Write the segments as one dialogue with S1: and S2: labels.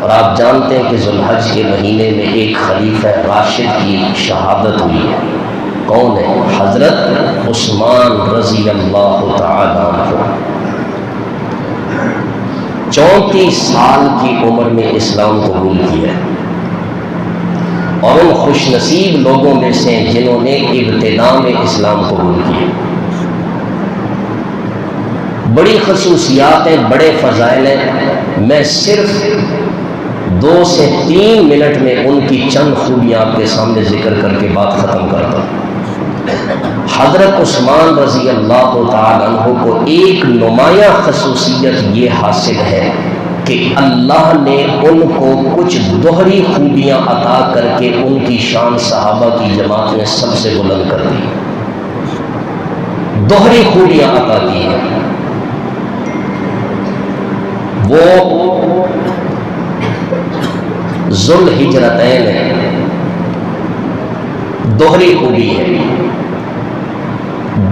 S1: اور آپ جانتے ہیں کہ ذوالحج کے مہینے میں ایک خلیفہ راشد کی شہادت ہوئی ہے. کون ہے؟ حضرت عثمان رضی اللہ تعالی عنہ. 34 سال کی عمر میں اسلام قبول کیا اور ان خوش نصیب لوگوں میں سے جنہوں نے ابتداء میں اسلام قبول کیا. بڑی خصوصیات ہیں، بڑے فضائل ہیں. میں صرف 2 سے 3 منٹ میں ان کی چند خوبیاں آپ کے سامنے ذکر کر کے بات ختم کرتا ہوں. حضرت عثمان رضی اللہ تعالی عنہ کو ایک نمایاں خصوصیت یہ حاصل ہے کہ اللہ نے ان کو کچھ دوہری خوبیاں عطا کر کے ان کی شان صحابہ کی جماعت میں سب سے بلند کر دی. دوہری خوبیاں عطا کی ہیں. وہ ذوالحجرتین ہے، دوہری خوبی ہے.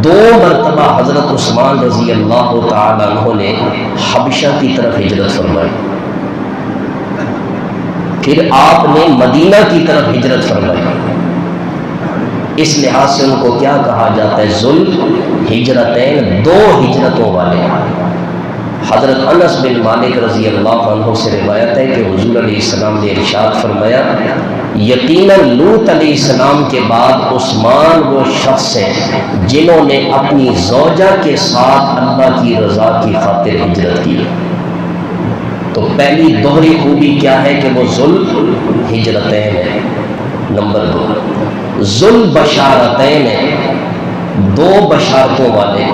S1: 2 مرتبہ حضرت عثمان رضی اللہ تعالی عنہ نے حبشہ کی طرف ہجرت فرمائی، پھر آپ نے مدینہ کی طرف ہجرت فرمائی. اس لحاظ سے ان کو کیا کہا جاتا ہے؟ ذوالحجرتین، 2 ہجرتوں والے. حضرت انس بن مالک رضی اللہ عنہ سے روایت ہے کہ حضور علیہ السلام نے ارشاد فرمایا یقیناً لوط علیہ السلام کے بعد عثمان وہ شخص ہیں جنہوں نے اپنی زوجہ کے ساتھ اللہ کی رضا کی خاطر ہجرت کی. تو پہلی دوہری خوبی کیا ہے کہ وہ ذوالحجرتین ہے. نمبر 2 ذوالبشارتین ہے، 2 بشارتوں والے.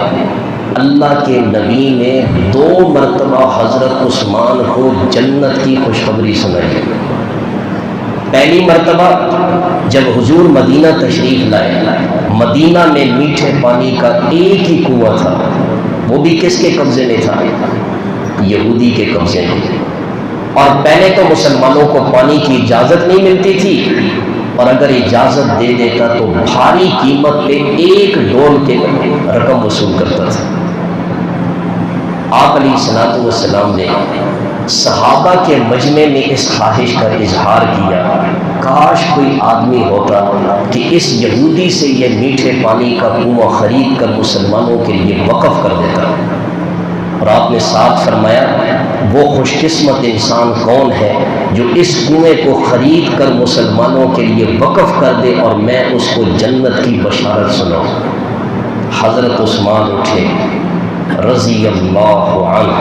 S1: اللہ کے نبی نے 2 مرتبہ حضرت عثمان کو جنت کی خوشخبری سنائی. پہلی مرتبہ جب حضور مدینہ تشریف لائے، مدینہ میں میٹھے پانی کا ایک ہی کنواں تھا. وہ بھی کس کے قبضے میں تھا؟ یہودی کے قبضے میں. اور پہلے تو مسلمانوں کو پانی کی اجازت نہیں ملتی تھی، اور اگر اجازت دے دیتا تو بھاری قیمت پہ 1 ڈول کے رقم وصول کرتا تھا. آپ علیہ الصلوۃ والسلام نے صحابہ کے مجمع میں اس خواہش کا اظہار کیا کاش کوئی آدمی ہوتا کہ اس یہودی سے یہ میٹھے پانی کا کنواں خرید کر مسلمانوں کے لیے وقف کر دیتا. اور آپ نے ساتھ فرمایا وہ خوش قسمت انسان کون ہے جو اس کنویں کو خرید کر مسلمانوں کے لیے وقف کر دے اور میں اس کو جنت کی بشارت سناؤں. حضرت عثمان اٹھے رضی اللہ عنہ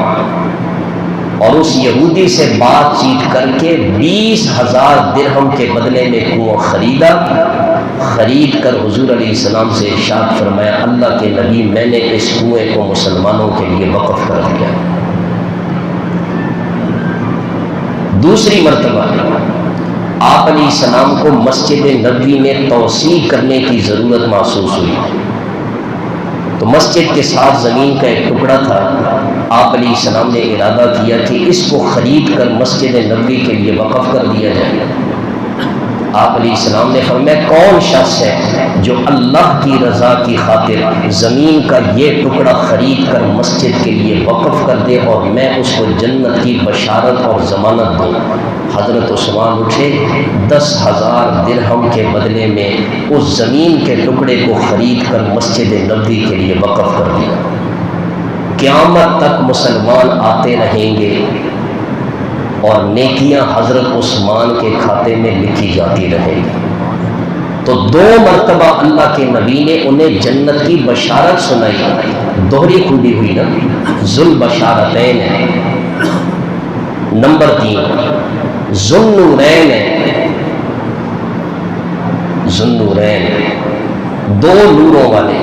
S1: اور اس یہودی سے بات چیت کر کے 20,000 درہم کے بدلے میں کنواں خریدا. خرید کر حضور علیہ السلام سے ارشاد فرمایا اللہ کے نبی میں نے اس کنویں کو مسلمانوں کے لیے وقف کر دیا. دوسری مرتبہ آپ علیہ السلام کو مسجد نبوی میں توسیع کرنے کی ضرورت محسوس ہوئی. تو مسجد کے ساتھ زمین کا ایک ٹکڑا تھا. آپ علیہ السلام نے ارادہ کیا کہ اس کو خرید کر مسجد نبوی کے لیے وقف کر دیا جائے. آپ علیہ السلام نے فرمایا کون شخص ہے جو اللہ کی رضا کی خاطر زمین کا یہ ٹکڑا خرید کر مسجد کے لیے وقف کر دے اور میں اس کو جنت کی بشارت اور ضمانت دوں. حضرت عثمان اٹھے 10,000 درہم کے بدلے میں اس زمین کے ٹکڑے کو خرید کر مسجد نبوی کے لیے وقف کر دیا. قیامت تک مسلمان آتے رہیں گے اور نیکیاں حضرت عثمان کے کھاتے میں لکھی جاتی رہیں گی. تو 2 مرتبہ اللہ کے نبی نے انہیں جنت کی بشارت سنائی. دوہری خوبی ہوئی نا، ذوالبشارتین ہے. نمبر 3 ذوالنورین ہے. ذوالنورین 2 نوروں والے.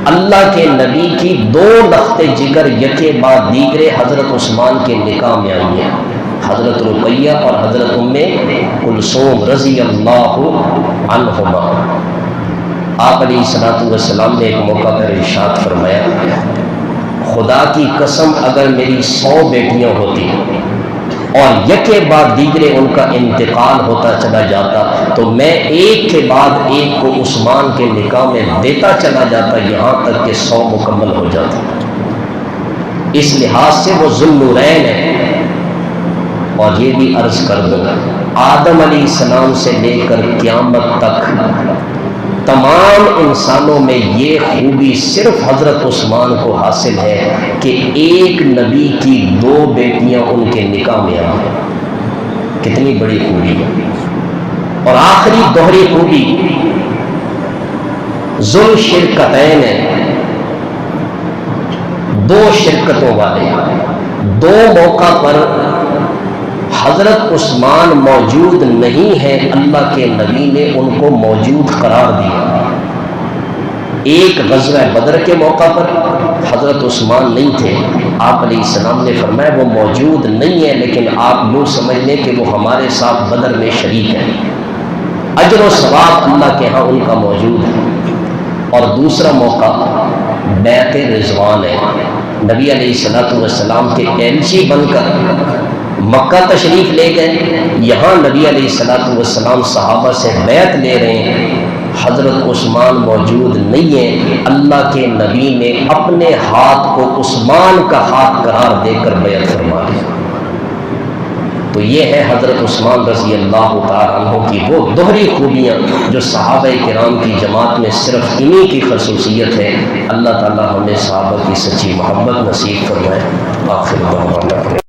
S1: اللہ کے نبی کی 2 لخت جگر یکے بعد دیگرے حضرت عثمان کے نکاح میں آئی ہیں، حضرت رقیہ اور حضرت ام کلثوم رضی اللہ عنہما. آپ علیہ الصلوۃ والسلام نے ایک موقع پر ارشاد فرمایا خدا کی قسم اگر میری 100 بیٹیاں ہوتی اور یکے بعد دیگرے ان کا انتقال ہوتا چلا جاتا تو میں ایک کے بعد ایک کو عثمان کے نکاح میں دیتا چلا جاتا یہاں تک کہ 100 مکمل ہو جاتا. اس لحاظ سے وہ ذوالنورین ہے. اور یہ بھی عرض کر دوں، آدم علیہ السلام سے لے کر قیامت تک تمام انسانوں میں یہ خوبی صرف حضرت عثمان کو حاصل ہے کہ ایک نبی کی 2 بیٹیاں ان کے نکاح میں آ گئیں۔ کتنی بڑی خوبی ہے۔ اور آخری دوہری خوبی ذو شرکتین ہے، 2 شرکتوں والے، 2 موقع پر حضرت عثمان موجود نہیں ہیں، اللہ کے نبی نے ان کو موجود قرار دیا۔ ایک غزوہ بدر کے موقع پر حضرت عثمان نہیں تھے، آپ علیہ السلام نے فرمایا وہ موجود نہیں ہے، لیکن آپ یوں سمجھ لیں کہ وہ ہمارے ساتھ بدر میں شریک ہیں، اجر و ثواب اللہ کے ہاں ان کا موجود ہے۔ اور دوسرا موقع بیعت رضوان ہے، نبی علیہ السلام کے ایلچی بن کر مکہ تشریف لے گئے، یہاں نبی علیہ السلام صحابہ سے بیعت لے رہے ہیں، حضرت عثمان موجود نہیں ہیں، اللہ کے نبی نے اپنے ہاتھ کو عثمان کا ہاتھ قرار دے کر بیعت فرما لی۔ تو یہ ہے حضرت عثمان رضی اللہ تعالیٰ عنہ کی وہ دوہری خوبیاں جو صحابہ کرام کی جماعت میں صرف انہی کی خصوصیت ہے۔ اللہ تعالیٰ ہمیں صحابہ کی سچی محبت نصیب فرمائے۔ آخر دعوانا